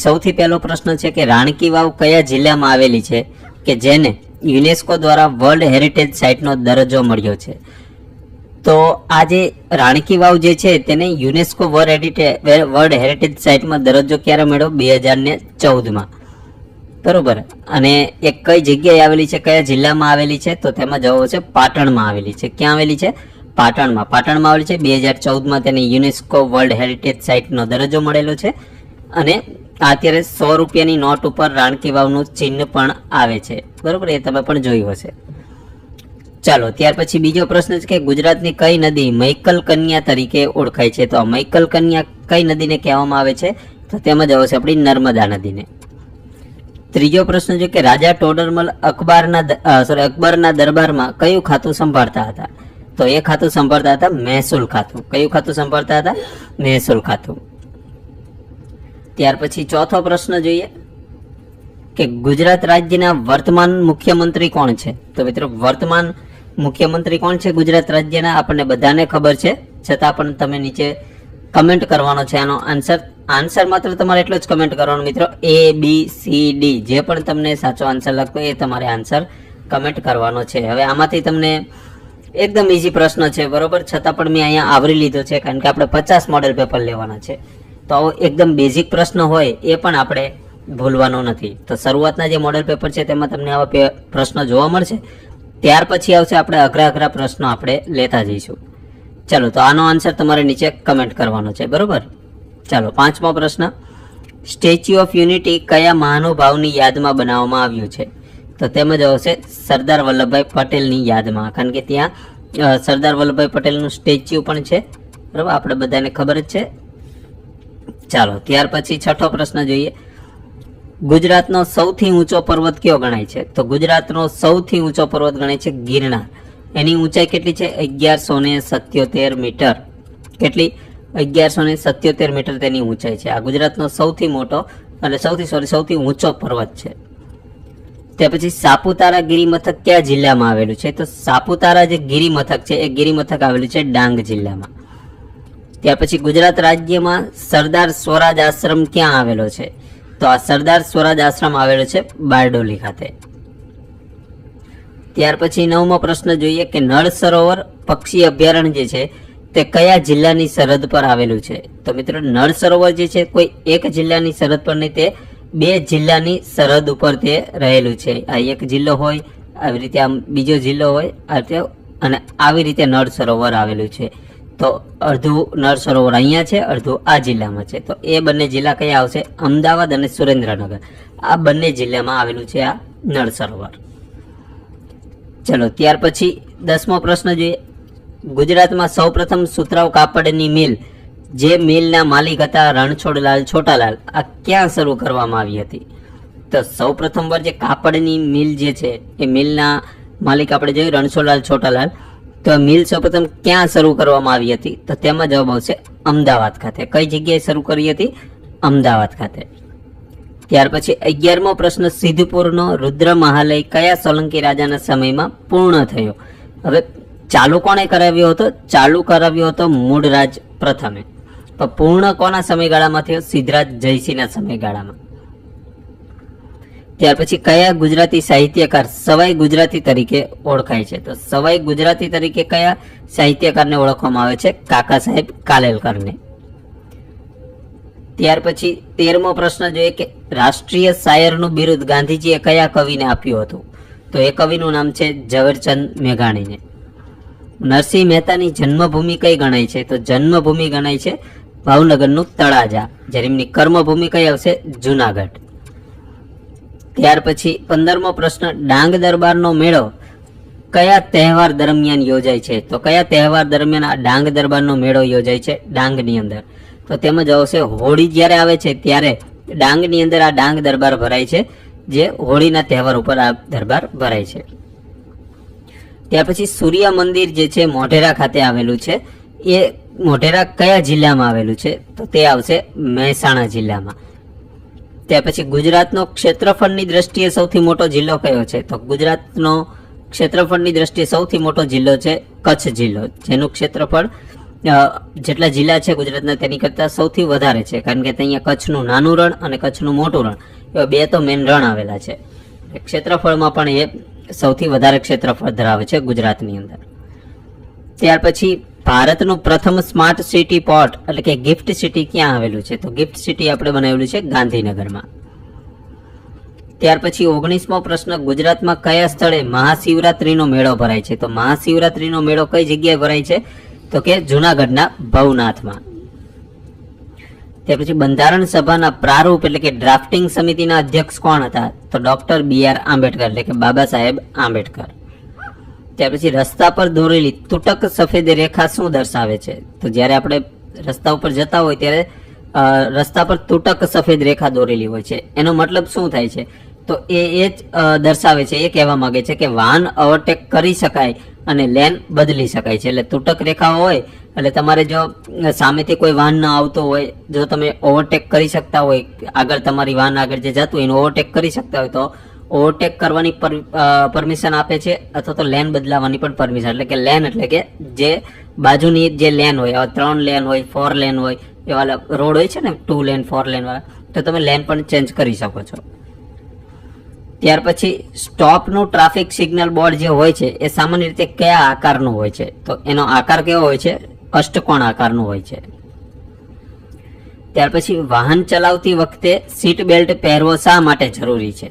સૌથી પહેલો પ્રશ્ન છે કે રાણકી વાવ કયા જિલ્લામાં આવેલી છે કે જેને યુનેસ્કો દ્વારા વર્લ્ડ હેરિટેજ સાઇટનો દરજ્જો મળ્યો છે? તો આ જે રાણકી વાવ જે છે તેને યુનેસ્કો વર્લ્ડ હેરિટેજ સાઇટમાં દરજ્જો ક્યારે મળ્યો? 2014માં, બરોબર. અને એ કઈ જગ્યાએ આવેલી છે, કયા જિલ્લામાં આવેલી છે? તો તેમાં જવાબ છે પાટણમાં આવેલી છે. ક્યાં આવેલી છે? પાટણમાં આવેલી છે. 2014માં તેને યુનેસ્કો વર્લ્ડ હેરિટેજ સાઇટનો દરજ્જો મળેલો છે. અને અત્યારે 100 રૂપિયાની નોટ ઉપર રાણકી વાવનું ચિહ્ન પણ આવે છે, બરોબર. એ તમે પણ જોયું હશે. ચાલો, ત્યાર પછી બીજો પ્રશ્ન છે કે ગુજરાતની કઈ નદી મૈકલ કન્યા તરીકે ઓળખાય છે? તો મૈકલ કન્યા કઈ નદીને કહેવામાં આવે છે? તો તેમાં જવાબ છે આપણી નર્મદા નદીને. ત્રીજો પ્રશ્ન છે કે રાજા ટોડરમલ અકબરના દરબારમાં કયું ખાતું સંભાળતા હતા? તો એ ખાતું સંભાળતા હતા મહેસૂલ ખાતું. કયું ખાતું સંભાળતા હતા? મહેસૂલ ખાતું. ત્યાર પછી ચોથો પ્રશ્ન જોઈએ કે ગુજરાત રાજ્યના વર્તમાન મુખ્યમંત્રી કોણ છે? તો મિત્રો વર્તમાન મુખ્યમંત્રી કોણ છે ગુજરાત રાજ્યના? આપણને બધાને ખબર છે, છતાં પણ તમે નીચે કમેન્ટ કરવાનો છે આનો આન્સર માત્ર તમારે એટલો જ કમેન્ટ કરવાનો મિત્રો, ABCD. જે પણ તમને સાચો આન્સર લાગતો એ તમારે આન્સર કમેન્ટ કરવાનો છે. હવે આમાંથી તમને એકદમ ઈઝી પ્રશ્ન છે, બરોબર, છતાં પણ મેં અહીંયા આવરી લીધો છે કારણ કે આપણે 50 મોડેલ પેપર લેવાના છે. તો આવો એકદમ બેઝિક પ્રશ્ન હોય એ પણ આપણે ભૂલવાનો નથી. તો શરૂઆતના જે મોડેલ પેપર છે તેમાં તમને આવા પ્રશ્નો જોવા મળશે. ત્યાર પછી આવશે આપણે અઘરા પ્રશ્નો આપણે લેતા જઈશું. ચાલો, તો આનો આન્સર તમારે નીચે કમેન્ટ કરવાનો છે, બરોબર. ચાલો, 5મો પ્રશ્ન, સ્ટેચ્યુ ઓફ યુનિટી કયા મહાનુભાવની યાદમાં બનાવવામાં આવ્યું છે? તો તેમાં જવાબ છે સરદાર વલ્લભભાઈ પટેલની યાદમાં, કારણ કે ત્યાં સરદાર વલ્લભભાઈ પટેલનું સ્ટેચ્યુ પણ છે, બરાબર, આપણે બધાને ખબર જ છે. ચાલો, ત્યાર પછી 6થો પ્રશ્ન જોઈએ. ગુજરાતનો સૌથી ઊંચો પર્વત કયો ગણાય છે? તો ગુજરાતનો સૌથી ઊંચો પર્વત ગણાય છે ગિરનાર. એની ઊંચાઈ કેટલી છે? 1177 મીટર. કેટલી? 1177 મીટર તેની ઊંચાઈ છે. આ ગુજરાતનો સૌથી મોટો અને સૌથી ઊંચો પર્વત છે. તે પછી સાપુતારા ગિરિમથક કયા જિલ્લામાં આવેલું છે? તો સાપુતારા જે ગિરિમથક છે એ ગિરિમથક આવેલું છે ડાંગ જિલ્લામાં. ત્યાર પછી ગુજરાત રાજ્યમાં સરદાર સ્વરાજ આશ્રમ ક્યાં આવેલો છે? તો આ સરદાર સ્વરાજ આશ્રમ આવેલો છે બારડોલી ખાતે. ત્યાર પછી 9મો પ્રશ્ન જોઈએ કે નળ સરોવર પક્ષી અભયારણ્ય જે છે તે કયા જિલ્લાની સરહદ પર આવેલું છે? તો મિત્રો નળ સરોવર જે છે કોઈ એક જિલ્લાની સરહદ પર નહીં, તે 2 જિલ્લાની સરહદ ઉપર તે રહેલું છે. આ એક જિલ્લો હોય, આવી રીતે આમ બીજો જિલ્લો હોય, અને આવી રીતે નળ સરોવર આવેલું છે. તો અડધું નળ સરોવર અહીંયા છે, અડધું આ જિલ્લામાં છે. તો એ બંને જિલ્લા કયા આવશે? અમદાવાદ અને સુરેન્દ્રનગર. આ બંને જિલ્લામાં આવેલું છે આ નળ સરોવર. ચલો, ત્યાર પછી 10મો પ્રશ્ન જોઈએ. ગુજરાતમાં સૌપ્રથમ સુતરાઉ કાપડની મિલ, જે મિલના માલિક હતા રણછોડલાલ છોટાલાલ, આ ક્યાં શરૂ કરવામાં આવી હતી? તો સૌપ્રથમ વાર જે કાપડની મિલ જે છે એ મિલના માલિક આપણે જોઈએ રણછોડલાલ છોટાલાલ. તો મિલ સૌપ્રથમ ક્યાં શરૂ કરવામાં આવી હતી? તો તેમાં જવાબ આવશે અમદાવાદ ખાતે. કઈ જગ્યાએ શરૂ કરી હતી? અમદાવાદ ખાતે. ત્યાર પછી 11મો પ્રશ્ન, સિદ્ધપુરનો રુદ્ર મહાલય કયા સોલંકી રાજાના સમયમાં પૂર્ણ થયો? હવે ચાલુ કોણે કરાવ્યો હતો? ચાલુ કરાવ્યો હતો મૂળરાજ પ્રથમે. પણ પૂર્ણ કોના સમયગાળામાં થયો? સિદ્ધરાજ જયસિંહના સમયગાળામાં. ત્યાર પછી કયા ગુજરાતી સાહિત્યકાર સવાઈ ગુજરાતી તરીકે ઓળખાય છે? તો સવાઈ ગુજરાતી તરીકે કયા સાહિત્યકારને ઓળખવામાં આવે છે? કાકા સાહેબ કાલેલકરને. ત્યાર પછી 13મો પ્રશ્ન જોઈએ કે રાષ્ટ્રીય શાયરનું બિરુદ ગાંધીજીએ કયા કવિને આપ્યું હતું? તો એ કવિનું નામ છે ઝવેરચંદ મેઘાણીને. નરસિંહ મહેતાની જન્મભૂમિ કઈ ગણાય છે? તો જન્મભૂમિ ગણાય છે ભાવનગરનું તળાજા. જ્યારે એમની કર્મભૂમિ કઈ આવશે? જુનાગઢ. ત્યાર પછી 15મો પ્રશ્ન, ડાંગ દરબારનો મેળો કયા તહેવાર દરમિયાન યોજાય છે? તો કયા તહેવાર દરમિયાન આ ડાંગ દરબારનો મેળો યોજાય છે ડાંગની અંદર? તો તેમાં જવાબ છે હોળી જ્યારે આવે છે ત્યારે ડાંગની અંદર આ ડાંગ દરબાર ભરાય છે, જે હોળીના તહેવાર ઉપર આ દરબાર ભરાય છે. ત્યાર પછી સૂર્ય મંદિર જે છે મોઢેરા ખાતે આવેલું છે, એ મોઢેરા કયા જિલ્લામાં આવેલું છે? તો તે આવશે મહેસાણા જિલ્લામાં. ત્યાર પછી ગુજરાતનો ક્ષેત્રફળની દ્રષ્ટિએ સૌથી મોટો જિલ્લો કયો છે? તો ગુજરાતનો ક્ષેત્રફળની દ્રષ્ટિએ સૌથી મોટો જિલ્લો છે કચ્છ જિલ્લો, જેનું ક્ષેત્રફળ જેટલા જિલ્લા છે ગુજરાતના તેની કરતાં સૌથી વધારે છે, કારણ કે અહીંયા કચ્છનું નાનું રણ અને કચ્છનું મોટું રણ એવા બે તો મેઇન રણ આવેલા છે. ક્ષેત્રફળમાં પણ એ સૌથી વધારે ક્ષેત્રફળ ધરાવે છે ગુજરાતની અંદર. ત્યાર પછી ભારતનું પ્રથમ સ્માર્ટ સિટી પોર્ટ એટલે કે ગિફ્ટ સિટી ક્યાં આવેલું છે? તો ગિફ્ટ સિટી આપણે બનાવેલું છે ગાંધીનગરમાં. ત્યાર પછી 19મો પ્રશ્ન, ગુજરાતમાં કયા સ્થળે મહાશિવરાત્રીનો મેળો ભરાય છે? તો મહાશિવરાત્રીનો મેળો કઈ જગ્યાએ ભરાય છે? તો કે જુનાગઢના ભવનાથમાં. ત્યાર પછી બંધારણ સભાના પ્રારૂપ એટલે કે ડ્રાફ્ટિંગ સમિતિના અધ્યક્ષ કોણ હતા? તો ડોક્ટર BR આંબેડકર એટલે કે બાબા સાહેબ આંબેડકર. ત્યાર પછી રસ્તા પર દોરેલી તૂટક સફેદ રેખા શું દર્શાવે છે? તો જ્યારે આપણે રસ્તા ઉપર જતા હોય ત્યારે રસ્તા પર તૂટક સફેદ રેખા દોરેલી હોય છે, એનો મતલબ શું થાય છે? તો એ જ દર્શાવે છે, એ કહેવા માંગે છે કે વાહન ઓવરટેક કરી શકાય અને લેન બદલી શકાય છે. એટલે તૂટક રેખા હોય એટલે તમારે જો સામેથી કોઈ વાહન ન આવતો હોય, જો તમે ઓવરટેક કરી શકતા હોય, આગળ તમારી વાહન આગળ જે જતું હોય એનું ઓવરટેક કરી શકતા હોય તો ઓવરટેક કરવાની પરમિશન આપે છે, અથવા તો લેન બદલાવાની પણ પરમિશન. એટલે કે લેન એટલે કે જે બાજુની જે લેન હોય, 3 લેન હોય, 4 લેન હોય, એવા રોડ હોય છે ને 2 લેન 4 લેન વાળા, તો તમે લેન પણ ચેન્જ કરી શકો છો. ત્યાર પછી સ્ટોપનું ટ્રાફિક સિગ્નલ બોર્ડ જે હોય છે એ સામાન્ય રીતે કયા આકારનું હોય છે? તો એનો આકાર કેવો હોય છે? અષ્ટકોણ આકારનું હોય છે. ત્યાર પછી વાહન ચલાવતી વખતે સીટ બેલ્ટ પહેરવો શા માટે જરૂરી છે?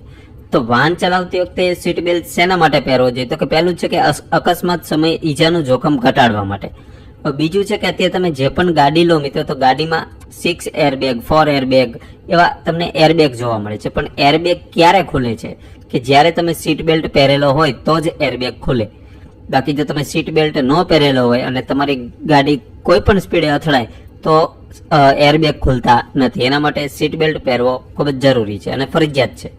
તો વાહન ચલાવતી વખતે સીટ બેલ્ટ શેના માટે પહેરવો જોઈએ? તો કે પહેલું છે કે અકસ્માત સમયે ઈજાનું જોખમ ઘટાડવા માટે. બીજું છે કે અત્યારે તમે જે પણ ગાડી લો મિત્રો, તો ગાડીમાં 6 એરબેગ 4 એરબેગ એવા તમને એરબેગ જોવા મળે છે. પણ એરબેગ ક્યારે ખુલે છે? કે જ્યારે તમે સીટ બેલ્ટ પહેરેલો હોય તો જ એરબેગ ખુલે. બાકી જો તમે સીટ બેલ્ટ ન પહેરેલો હોય અને તમારી ગાડી કોઈ પણ સ્પીડે અથડાય તો એરબેગ ખુલતા નથી. એના માટે સીટ બેલ્ટ પહેરવો ખૂબ જ જરૂરી છે અને ફરજિયાત છે.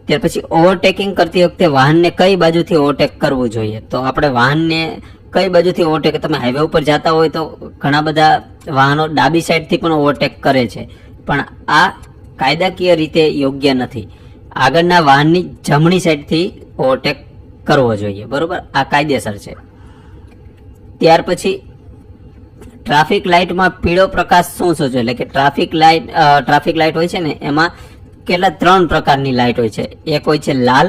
ત્યાર પછી ઓવરટેકિંગ કરતી વખતે વાહનને કઈ બાજુથી ઓવરટેક કરવું જોઈએ? તો આપણે વાહનને કઈ બાજુથી ઓવરટેક, તમે હાઈવે ઉપર જતા હોય તો ઘણા બધા વાહનો ડાબી સાઈડથી પણ ઓવરટેક કરે છે, પણ આ કાયદાકીય રીતે યોગ્ય નથી. આગળના વાહનની જમણી સાઈડથી ઓવરટેક કરવો જોઈએ, બરોબર? આ કાયદેસર છે. ત્યાર પછી ટ્રાફિક લાઇટમાં પીળો પ્રકાશ શું સૂચવે? એટલે કે ટ્રાફિક લાઇટ હોય છે ને એમાં કેટલા 3 પ્રકારની લાઇટ હોય છે. એક હોય છે લાલ,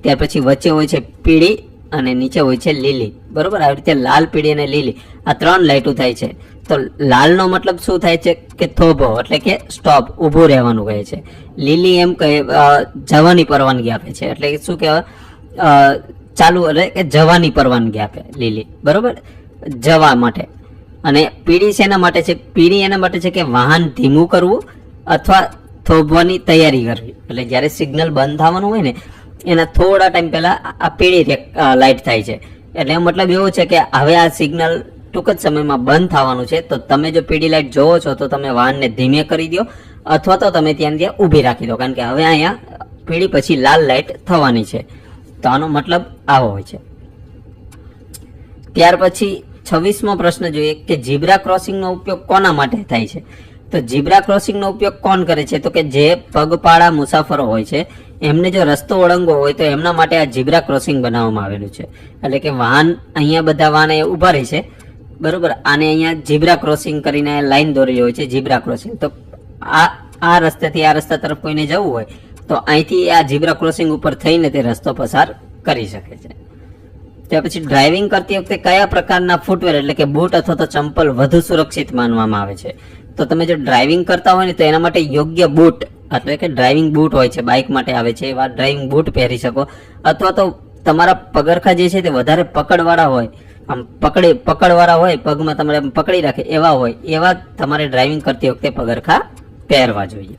ત્યાર પછી વચ્ચે હોય છે પીળી અને નીચે હોય છે લીલી, બરોબર? આવી રીતે લાલ, પીળી અને લીલી આ 3 લાઇટો થાય છે. તો લાલનો મતલબ શું થાય છે? કે થોભો એટલે કે સ્ટોપ, ઊભું રહેવાનું કહે છે. લીલી એમ કહે જવાની પરવાનગી આપે છે, એટલે કે શું કહેવાય? ચાલુ એટલે કે જવાની પરવાનગી આપે લીલી, બરોબર? જવા માટે. અને પીળી શેના માટે છે? પીળી એના માટે છે કે વાહન ધીમું કરવું અથવા થોભવાની તૈયારી કરવી. એટલે જ્યારે સિગ્નલ બંધ થવાનું હોય ને એના થોડા ટાઈમ પહેલા આ પીળી લાઇટ થાય છે. એટલે મતલબ એવો છે કે હવે આ સિગ્નલ ટૂંક જ સમયમાં બંધ થવાનું છે, તો તમે જો પીળી લાઇટ જોવો છો તો તમે વાહનને ધીમે કરી દો અથવા તો તમે ત્યાં ઊભી રાખી દો, કારણ કે હવે અહીંયા પીળી પછી લાલ લાઇટ થવાની છે. તો આનો મતલબ આવો હોય છે. ત્યાર પછી 26મો પ્રશ્ન જોઈએ કે ઝીબ્રા ક્રોસિંગનો ઉપયોગ કોના માટે થાય છે? તો ઝીબ્રા ક્રોસિંગનો ઉપયોગ કોણ કરે છે? તો કે જે પગપાળા મુસાફરો હોય છે એમને જો રસ્તો ઓળંગવો હોય તો એમના માટે આ ઝીબ્રા ક્રોસિંગ બનાવવામાં આવેલું છે. એટલે કે વાહન અહીંયા બધા વાહન ઉભા રહે છે, બરોબર? આને અહીંયા ઝીબ્રા ક્રોસિંગ કરીને લાઈન દોરેલી હોય છે, ઝીબ્રા ક્રોસિંગ. તો આ રસ્તાથી આ રસ્તા તરફ કોઈને જવું હોય તો અહીંથી આ ઝીબ્રા ક્રોસિંગ ઉપર થઈને તે રસ્તો પસાર કરી શકે છે. ત્યાર પછી ડ્રાઇવિંગ કરતી વખતે કયા પ્રકારના ફૂટવેર એટલે કે બૂટ અથવા તો ચંપલ વધુ સુરક્ષિત માનવામાં આવે છે? તો તમે જો ડ્રાઇવિંગ કરતા હોય ને તો એના માટે યોગ્ય બૂટ એટલે કે ડ્રાઇવિંગ બૂટ હોય છે, બાઇક માટે આવે છે એવા ડ્રાઇવિંગ બૂટ પહેરી શકો. અથવા તો તમારા પગરખા જે છે તે વધારે પકડવાળા હોય, આમ પકડવાળા હોય, પગમાં તમારે પકડી રાખે એવા તમારે ડ્રાઇવિંગ કરતી વખતે પગરખા પહેરવા જોઈએ.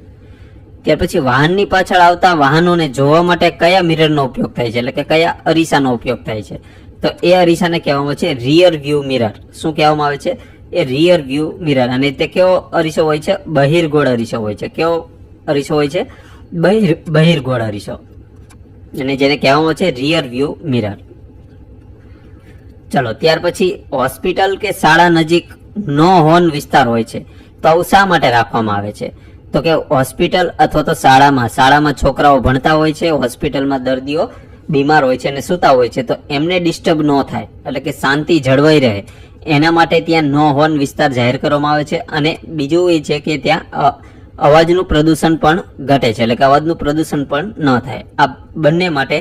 ત્યાર પછી વાહનની પાછળ આવતા વાહનોને જોવા માટે કયા મિરરનો ઉપયોગ થાય છે? એટલે કે કયા અરીસાનો ઉપયોગ થાય છે? તો એ અરીસાને કહેવામાં આવે છે રિયર વ્યૂ મિરર. શું કહેવામાં આવે છે? એ રિયર વ્યૂ મિરર. અને તે કેવો અરીસો હોય છે? બહિર્ગોળ અરીસો હોય છે. કેવો અરીસો હોય છે? બહિર્ગોળ અરીસો, અને જેને કહેવામાં આવે છે રિયર વ્યૂ મિરર. ચલો, ત્યાર પછી હોસ્પિટલ કે શાળા નજીક નો હોર્ન વિસ્તાર હોય છે, તો આવું શા માટે રાખવામાં આવે છે? તો કે હોસ્પિટલ અથવા તો શાળામાં છોકરાઓ ભણતા હોય છે, હોસ્પિટલમાં દર્દીઓ બીમાર હોય છે અને સૂતા હોય છે, તો એમને ડિસ્ટર્બ ન થાય એટલે કે શાંતિ જળવાઈ રહે એના માટે ત્યાં નો હોર્ન વિસ્તાર જાહેર કરવામાં આવે છે. અને બીજું એ છે કે ત્યાં અવાજનું પ્રદૂષણ પણ ઘટે છે, એટલે કે અવાજનું પ્રદૂષણ પણ ન થાય. આ બંને માટે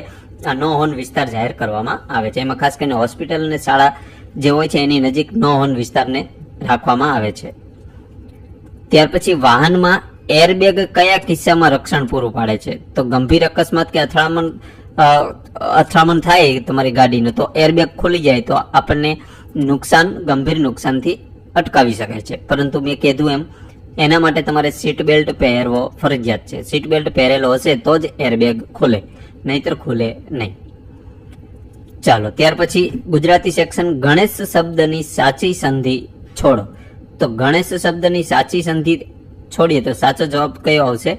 આ નો હોર્ન વિસ્તાર જાહેર કરવામાં આવે છે. એમાં ખાસ કરીને હોસ્પિટલ અને શાળા જે હોય છે એની નજીક નો હોર્ન વિસ્તારને રાખવામાં આવે છે. ત્યાર પછી વાહનમાં એરબેગ કયા કિસ્સામાં રક્ષણ પૂરું પાડે છે? તો ગંભીર અકસ્માત કે અથડામણ થાય તમારી ગાડીનું, તો એરબેગ ખુલી જાય તો આપણને ગંભીર નુકસાનથી અટકાવી શકાય છે. પરંતુ મેં કીધું એમ એના માટે તમારે સીટ બેલ્ટ પહેરવો ફરજિયાત છે. સીટ બેલ્ટ પહેરેલો હશે તો જ એરબેગ ખુલે, નહીતર ખુલે નહીં. ચાલો, ત્યાર પછી ગુજરાતી સેક્શન, ગણેશ શબ્દની સાચી સંધિ છોડો. તો ગણેશ શબ્દની સાચી સંધિ છોડીએ તો સાચો જવાબ કયો આવશે?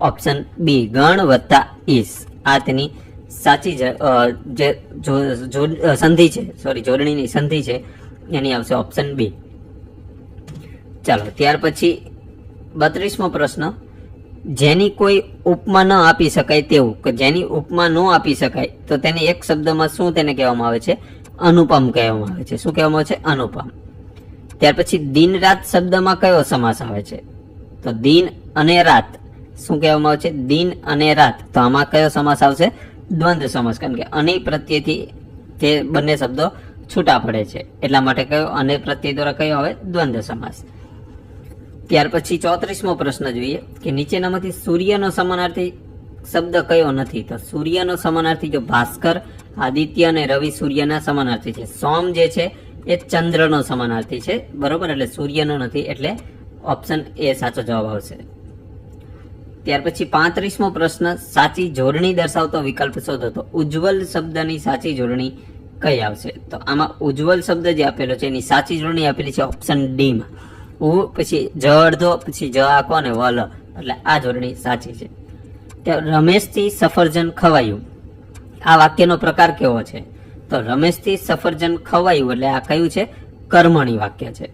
ઓપ્શન બી, ગણ વત્તા ઈસ. આ તેની સાચી જે સંધિ છે, જોડણીની સંધિ છે એની આવશે ઓપ્શન બી. ચાલો, ત્યાર પછી 32મો પ્રશ્ન, જેની કોઈ ઉપમા ન આપી શકાય તેવું, કે જેની ઉપમા ન આપી શકાય તો તેને એક શબ્દમાં શું તેને કહેવામાં આવે છે? અનુપમ કહેવામાં આવે છે. શું કહેવામાં આવે છે? અનુપમ. ત્યાર પછી દિન રાત શબ્દમાં કયો સમાસ આવે છે? તો દિન અને રાત. શું કહેવામાં આવે છે? દિન અને રાત. તો આમાં કયો સમાસ આવશે? દ્વંદ્વ સમાસ, કારણ કે અને પ્રત્યેથી તે બંને શબ્દો છૂટા પડે છે, એટલા માટે કયો અને પ્રત્યય દ્વારા કયો આવે? દ્વંદ્વ સમાસ. ત્યાર પછી 34મો પ્રશ્ન જોઈએ કે નીચેનામાંથી સૂર્યનો સમાનાર્થી શબ્દ કયો નથી? તો સૂર્યનો સમાનાર્થી જો ભાસ્કર, આદિત્ય અને રવિ સૂર્યના સમાનાર્થી છે. સોમ જે છે એ ચંદ્રનો સમાનાર્થી છે, બરોબર, એટલે સૂર્યનો નથી, એટલે ઓપ્શન એ સાચો જવાબ આવશે. ત્યાર પછી 35મો પ્રશ્ન, સાચી જોડણી દર્શાવતો વિકલ્પ શોધો. તો ઉજ્જવલ શબ્દની સાચી જોડણી કઈ આવશે? તો આમાં ઉજ્જવલ શબ્દ જે આપેલો છે એની સાચી જોડણી આપેલી છે ઓપ્શન ડી માં. ઉ પછી જ અડધો પછી જ આખો અને વલ, એટલે આ જોડણી સાચી છે. રમેશથી સફરજન ખવાયું, આ વાક્યનો પ્રકાર કેવો છે? તો રમેશથી સફરજન ખવાયું એટલે આ કયું છે? કર્મણી વાક્ય છે.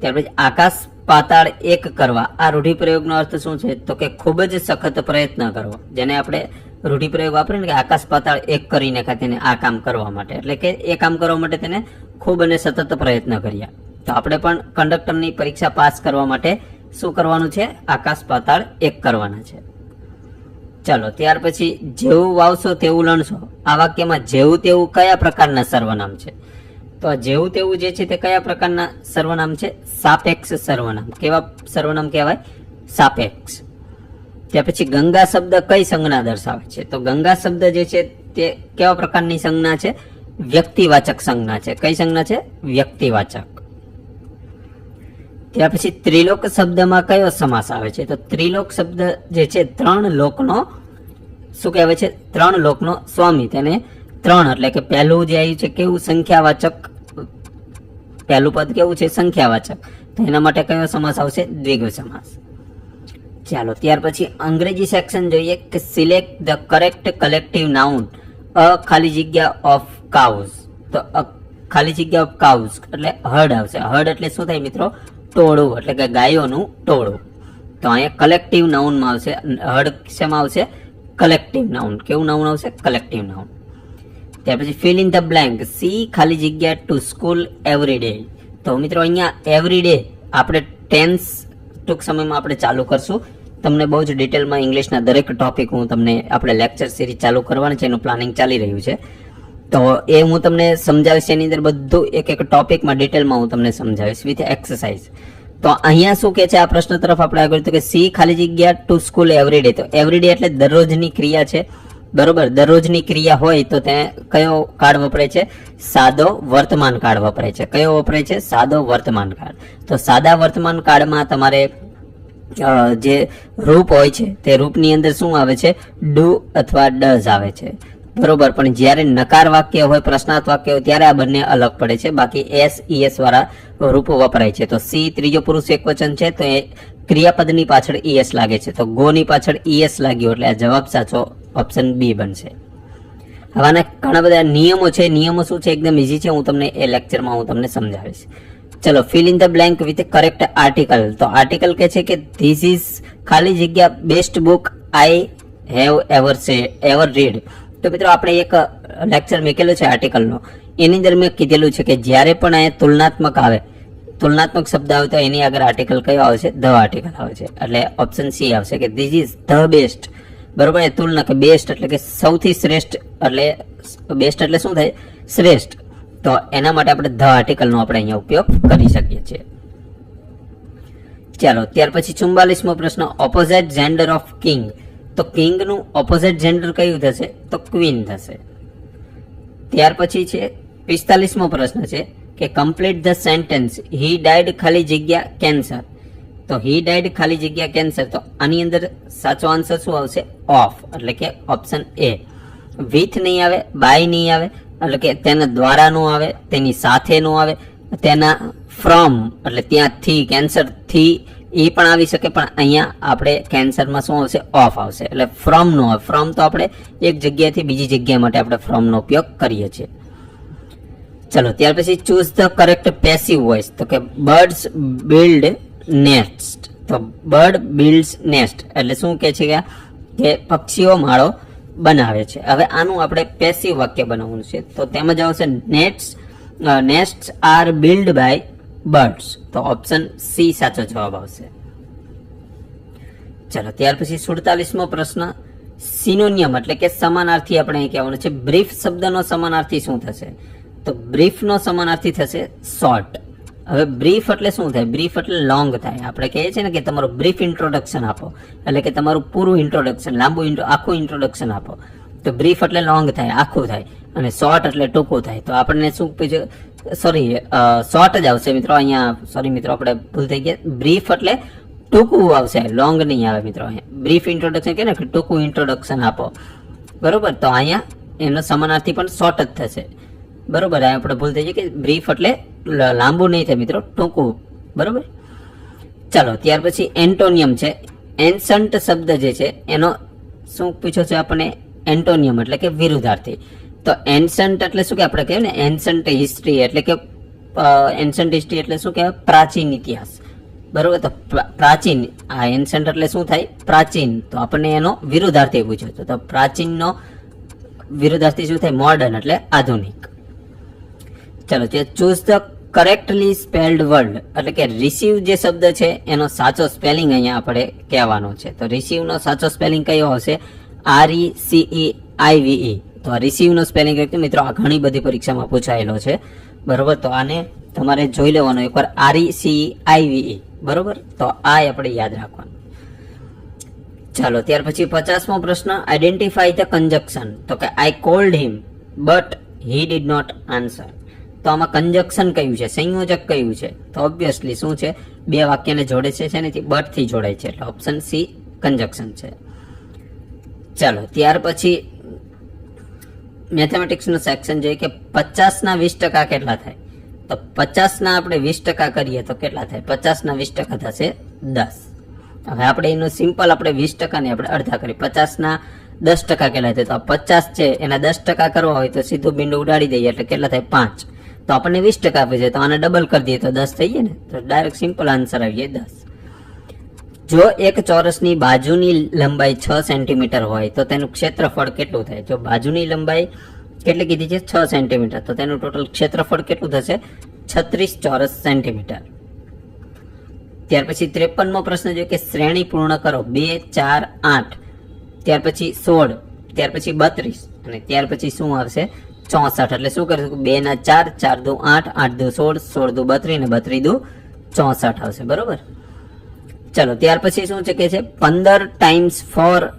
ત્યાર પછી આકાશ પાતાળ એક કરવા, આ રૂઢિપ્રયોગનો અર્થ શું છે? તો કે ખૂબ જ સખત પ્રયત્ન કરવો. જેને આપણે રૂઢિપ્રયોગ વાપરીએ ને કે આકાશ પાતાળ એક કરીને તેને આ કામ કરવા માટે, એટલે કે એ કામ કરવા માટે તેને ખૂબ અને સતત પ્રયત્ન કર્યા. તો આપણે પણ કંડક્ટરની પરીક્ષા પાસ કરવા માટે શું કરવાનું છે? આકાશ પાતાળ એક કરવાના છે. ચાલો, ત્યાર પછી જેવું વાવશો તેવું લણશો, આ વાક્યમાં જેવું તેવું કયા પ્રકારના સર્વનામ છે? તો જેવું તેવું જે છે તે કયા પ્રકારના સર્વનામ છે? સાપેક્ષ સર્વનામ. કેવા સર્વનામ કહેવાય? સાપેક્ષ. ત્યાર પછી ગંગા શબ્દ કઈ સંજ્ઞા દર્શાવે છે? તો ગંગા શબ્દ જે છે તે કેવા પ્રકારની સંજ્ઞા છે? વ્યક્તિવાચક સંજ્ઞા છે. કઈ સંજ્ઞા છે? વ્યક્તિવાચક. ત્યાર પછી ત્રિલોક શબ્દમાં કયો સમાસ આવે છે? તો ત્રિલોક શબ્દ જે છે ત્રણ લોકનો શું કહેવાય છે? ત્રણ લોકનો સ્વામી. તેને ત્રણ એટલે કે પહેલું જે આવ્યું છે કેવું? સંખ્યાવાચક. પહેલું પદ કેવું છે? સંખ્યાવાચક. તો એના માટે કયો સમાસ આવશે? દ્વિગુ સમાસ. ચાલો, ત્યાર પછી અંગ્રેજી સેક્શન જોઈએ કે select the correct collective noun a ખાલી જગ્યા ઓફ કાઉઝ. તો ખાલી જગ્યા ઓફ કાઉઝ એટલે હર્ડ આવશે. હર્ડ એટલે શું થાય મિત્રો? ટોળું, એટલે કે ગાયોનું ટોળું. તો અહીંયા કલેક્ટિવ નાઉનમાં આવશે. હર્ડ શેમાં આવશે? Collective noun. કેવું નાઉન આવશે? Collective noun. ત્યાર પછી ફિલ ઇન ધ બ્લેન્ક, સી ખાલી જગ્યા ટુ સ્કૂલ એવરી ડે. તો મિત્રો અહીંયા એવરી ડે આપણે ટેન્સ ટૂંક સમયમાં આપણે ચાલુ કરશું. તમને બહુ જ ડિટેલમાં ઇંગ્લિશના દરેક ટોપિક હું તમને આપણે લેક્ચર સિરીઝ ચાલુ કરવાની છે, એનું પ્લાનિંગ ચાલી રહ્યું છે. તો એ હું તમને સમજાવીશ. એની અંદર બધું એક એક ટોપિકમાં ડિટેલમાં હું તમને સમજાવીશ વિથ એક્સરસાઇઝ. તો અહીંયા શું કે છે આ પ્રશ્ન તરફ આપણે આગળ, તો કે સી ખાલી જગ્યા ટુ સ્કૂલ એવરી ડે. તો એવરી ડે એટલે દરરોજની ક્રિયા છે, બરોબર. દરરોજની ક્રિયા હોય તો તે કયો કાળ વપરાય છે? સાદો વર્તમાન કાળ વપરાય છે. કયો વપરાય છે? સાદો વર્તમાન કાળ. તો સાદા વર્તમાન કાળમાં તમારે જે રૂપ હોય છે તે રૂપની અંદર શું આવે છે? ડુ અથવા ડઝ આવે છે, બરોબર. પણ જ્યારે નકાર વાક્ય હોય, પ્રશ્નાર્થ વાક્ય હોય ત્યારે આ બંને અલગ પડે છે. બાકી એસ ઈએસ વાળા રૂપો વપરાય છે. તો સી ત્રીજો પુરુષ એકવચન છે તો એ ક્રિયાપદની પાછળ ઈએસ લાગે છે, તો ગો ની પાછળ ઈએસ લાગ્યો એટલે આ જવાબ સાચો ઓપ્શન બી બનશે. આવાના ઘણા બધા નિયમો છે. નિયમો શું છે? એકદમ ઈઝી છે. હું તમને એ લેક્ચરમાં હું તમને સમજાવીશ. ચલો, fill in the blank with correct article. તો આર્ટિકલ કે છે કે ધીસ ઇઝ ખાલી જગ્યા best book I have ever read. તો મિત્રો આપણે એક લેક્ચર મૂકેલો છે આર્ટિકલનો, એની અંદર મેં કીધેલું છે કે જ્યારે પણ અહીંયા તુલનાત્મક શબ્દ આવે તો એની આગળ આર્ટિકલ કયો આવશે? ધ આર્ટિકલ આવે છે. એટલે ઓપ્શન સી આવશે કે ધીસ ઇઝ ધ બેસ્ટ. બરોબર, એ તુલના કે બેસ્ટ એટલે કે સૌથી શ્રેષ્ઠ, એટલે બેસ્ટ એટલે શું થાય? શ્રેષ્ઠ. તો એના માટે આપણે ધ આર્ટિકલનો આપણે અહીંયા ઉપયોગ કરી શકીએ છીએ. ચાલો, ત્યાર પછી 44મો પ્રશ્ન, ઓપોઝિટ જેન્ડર ઓફ કિંગ. તો કિંગનું ઓપોઝિટ જેન્ડર કયું થશે? તો ક્વીન થશે. ત્યાર પછી છે 45મો પ્રશ્ન છે કે complete the sentence he died ખાલી જગ્યા કેન્સર. તો હી ડાઈડ ખાલી જગ્યા કેન્સર. તો આની અંદર સાચો આન્સર શું આવશે? ઓફ, એટલે કે ઓપ્શન એ. વિથ નહીં આવે, બાય નહીં આવે, એટલે કે તેના દ્વારા નું આવે, તેની સાથે નું આવે, તેના ફ્રોમ એટલે ત્યાંથી, કેન્સર થી એ પણ આવી શકે, પણ અહીંયા આપણે કેન્સરમાં શું આવશે? ઓફ આવશે. એટલે ફ્રોમ નો આવે. ફ્રોમ તો આપણે એક જગ્યાથી બીજી જગ્યા માટે આપણે ફ્રોમ નો ઉપયોગ કરીએ છીએ. ચલો, ત્યાર પછી choose the correct passive voice. તો કે બર્ડ્સ બિલ્ડ નેસ્ટ. તો બર્ડ બિલ્ડ્સ નેસ્ટ એટલે શું કે છે કે પક્ષીઓ માળો બનાવે છે. હવે આનું આપણે પેસિવ વાક્ય બનાવવાનું છે. તો તેમાં જ આવશે નેસ્ટ્સ આર બિલ્ડ બાય બર્ડ્સ. તો ઓપ્શન સી સાચો જવાબ આવશે. ચલો, ત્યાર પછી 47મો પ્રશ્ન, સિનોનિયમ એટલે કે સમાનાર્થી આપણે અહીં કહેવાનું છે. બ્રીફ શબ્દનો સમાનાર્થી શું થશે? તો બ્રીફનો સમાનાર્થી થશે શોર્ટ. હવે બ્રીફ એટલે શું થાય? બ્રીફ એટલે લોંગ થાય. આપણે કહીએ છીએ ને કે તમારું બ્રીફ ઇન્ટ્રોડક્શન આપો, એટલે કે તમારું પૂરું ઇન્ટ્રોડક્શન, આખું ઇન્ટ્રોડક્શન આપો. તો બ્રીફ એટલે લોંગ થાય, આખું થાય, અને શોર્ટ એટલે ટૂંકું થાય. તો આપણને શું શોર્ટ જ આવશે મિત્રો. અહીંયા સોરી મિત્રો, આપણે ભૂલ થઈ ગયા. બ્રીફ એટલે ટૂંકું આવશે, લોંગ નહીં આવે મિત્રો. અહીંયા બ્રીફ ઇન્ટ્રોડક્શન કે ને ટૂંકું ઇન્ટ્રોડક્શન આપો. બરોબર, તો અહીંયા એનો સમાનાર્થી પણ શોર્ટ જ થશે. બરોબર, આપણે ભૂલ થઈ જાય કે બ્રીફ એટલે લાંબુ નહીં થાય મિત્રો, ટૂંકું. બરોબર, ચાલો, ત્યાર પછી એન્ટોનિયમ છે. એન્સન્ટ શબ્દ જે છે એનો શું પૂછ્યો છે આપણને? એન્ટોનિયમ એટલે કે વિરુદ્ધાર્થી. તો એન્સન્ટ એટલે શું કે આપણે કહેવાય ને એન્સન્ટ હિસ્ટ્રી, એટલે કે એન્સન્ટ હિસ્ટ્રી એટલે શું કહેવાય? પ્રાચીન ઇતિહાસ. બરોબર, તો પ્રાચીન, આ એન્સન્ટ એટલે શું થાય? પ્રાચીન. તો આપણને એનો વિરુદ્ધાર્થી પૂછ્યો છે. તો પ્રાચીનનો વિરુદ્ધાર્થી શું થાય? મોડર્ન એટલે આધુનિક. ચલો, choose the correctly spelled word એટલે કે રિસીવ જે શબ્દ છે એનો સાચો સ્પેલિંગ અહીંયા આપણે કહેવાનો છે. તો રિસીવનો સાચો સ્પેલિંગ કયો હશે? RECEIVE. તો આ રિસીવનો સ્પેલિંગ મિત્રો આ ઘણી બધી પરીક્ષામાં પૂછાયેલો છે. બરોબર, તો આને તમારે જોઈ લેવાનો એકવાર, RECEIVE. બરોબર, તો આ આપણે યાદ રાખવાનું. ચાલો, ત્યાર પછી 50મો પ્રશ્ન, આઈડેન્ટિફાઈ ધ કંજક્શન. તો કે I called him but he did not answer. તો આમાં કંજક્શન કયું છે? સંયોજક કયું છે? તો ઓબ્વિયસલી શું છે? બે વાક્યને જોડે છે એનાથી બટ થી જોડાય છે, એટલે ઓપ્શન સી કંજક્શન છે. ચાલો, ત્યાર પછી મેથેમેટિક્સનો સેક્શન જોઈએ કે 50 ના 20% કેટલા થાય? તો 50 ના આપણે 20% કરીએ તો કેટલા થાય? 50 ના 20% થશે 10. હવે આપણે એનું સિમ્પલ આપણે 20% ને આપણે અડધા કરીએ. 50 ના 10% કેટલા થાય? તો 50 છે એના 10% કરવા હોય તો સીધું બિંદુ ઉડાડી દઈએ એટલે કેટલા થાય? 5. તો આપણને 20% આપે છે, તો આને ડબલ કરી દઈએ તો 10 થઈ જાય ને. તો ડાયરેક્ટ સિમ્પલ આન્સર આવી જાય 10. જો એક ચોરસની બાજુની લંબાઈ 6 સેન્ટીમીટર હોય તો તેનું ક્ષેત્રફળ કેટલું થાય? જો બાજુની લંબાઈ કેટલી કીધી છે? 6 સેન્ટીમીટર. તો તેનું ટોટલ ક્ષેત્રફળ કેટલું થશે? 36 ચોરસ સેન્ટીમીટર. ત્યાર પછી 53મો પ્રશ્ન જોઈએ કે શ્રેણી પૂર્ણ કરો. 2, 4, 8, ત્યાર પછી 16, ત્યાર પછી 32 અને ત્યાર પછી શું આવશે? 64. એટલે શું કરીશું? 2 ના 4, 4 દુ 8, 8 દુ 16, 16 દુ 32 ને 32 દુ 64 આવશે. બરોબર, ચલો, ત્યાર પછી શું છે કે છે 15 ટાઈમ્સ 4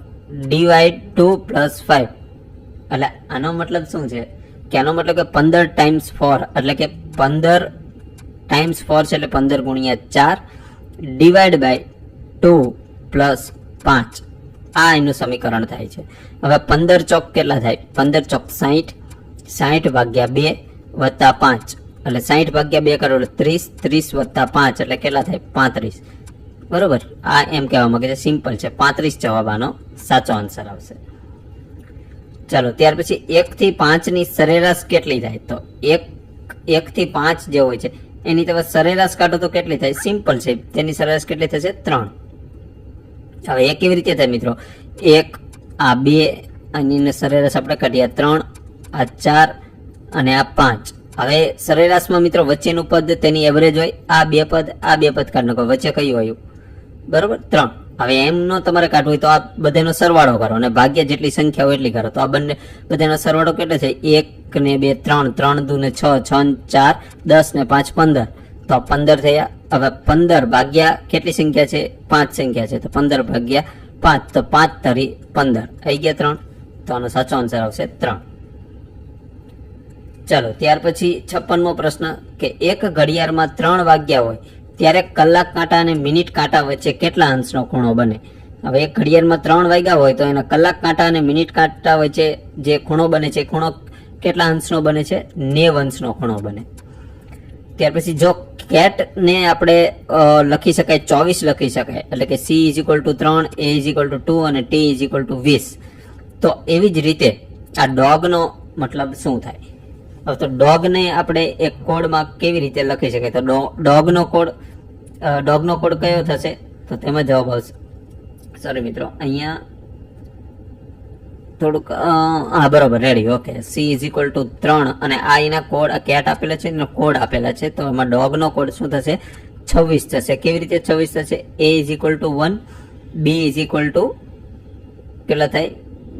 ડિવાઈડ 2 પ્લસ 5. એટલે આનો મતલબ શું છે કે આનો મતલબ કે 15 ટાઈમ્સ 4 એટલે કે 15 ટાઈમ્સ 4 છે એટલે 15 ગુણ્યા 4 ડિવાઈડ બાય 2 પ્લસ 5. આ એનું સમીકરણ થાય છે. હવે 15 ચોક કેટલા થાય? 15 ચોક 60, 60 ભાગ્યા 2 વત્તા 5 એટલે 60 ભાગ્યા 2 કરો એટલે 30, 30 વત્તા 5 એટલે કેટલા થાય? 35. બરોબર, આ એમ કહેવા માંગે છે, સિમ્પલ છે. 35 જવાબ આનો સાચો આન્સર આવશે. ચાલો, ત્યાર પછી 1 થી 5 ની સરેરાશ કેટલી થાય? તો 1 થી 5 જે હોય છે એની તમે સરેરાશ કાઢો તો કેટલી થાય? સિમ્પલ છે, તેની સરેરાશ કેટલી થશે? 3. હવે એ કેવી રીતે થાય મિત્રો? 1 આ 2 અને સરેરાશ આપણે કાઢીએ 3, આ 4 અને આ 5. હવે સરેરાશમાં મિત્રો વચ્ચેનું પદ તેની એવરેજ હોય, આ બે પદ કાઢ નાખો, વચ્ચે કયું આવ્યું? બરોબર 3. હવે એમનો તમારે કાઢવું હોય તો આ બધાનો સરવાળો કરો અને ભાગ્ય જેટલી સંખ્યા હોય એટલી કરો. તો આ બંને બધાનો સરવાળો કેટલો છે? 1 ને 2 3, 3 દુ ને 6, 6 ને 4 10 ને 5 15. તો 15 થયા. હવે 15 ભાગ્યા કેટલી સંખ્યા છે? 5 સંખ્યા છે. તો 15 ભાગ્યા 5, તો 5 તરી 15 આવી ગયા 3. તો આનો સાચો આન્સર આવશે 3. ચાલો ત્યાર પછી 56મો પ્રશ્ન કે એક ઘડિયાળમાં 3 વાગ્યા હોય ત્યારે કલાક કાંટા અને મિનિટ કાંટા વચ્ચે કેટલા અંશનો ખૂણો બને? હવે એક ઘડિયાળમાં 3 વાગ્યા હોય તો એના કલાક કાંટા અને મિનિટ કાંટા વચ્ચે જે ખૂણો બને છે, ખૂણો કેટલા અંશનો બને છે? 90 અંશનો ખૂણો બને. ત્યાર પછી જો કેટ ને આપણે લખી શકાય 24 લખી શકાય, એટલે કે c = 3, a = 2 અને t = 20. તો એવી જ રીતે આ ડોગનો મતલબ શું થાય? હવે તો ડોગને આપણે એક કોડમાં કેવી રીતે લખી શકાય? તો ડોગનો કોડ કયો થશે? તો તેમાં જવાબ આવશે, સોરી મિત્રો અહીંયા થોડુંક બરોબર રેડી, ઓકે. c = 3 અને આ એના કોડ કેટ આપેલા છે, એનો કોડ આપેલા છે. તો એમાં ડોગનો કોડ શું થશે? 26 થશે. કેવી રીતે 26 થશે? a = 1, b કેટલા થાય?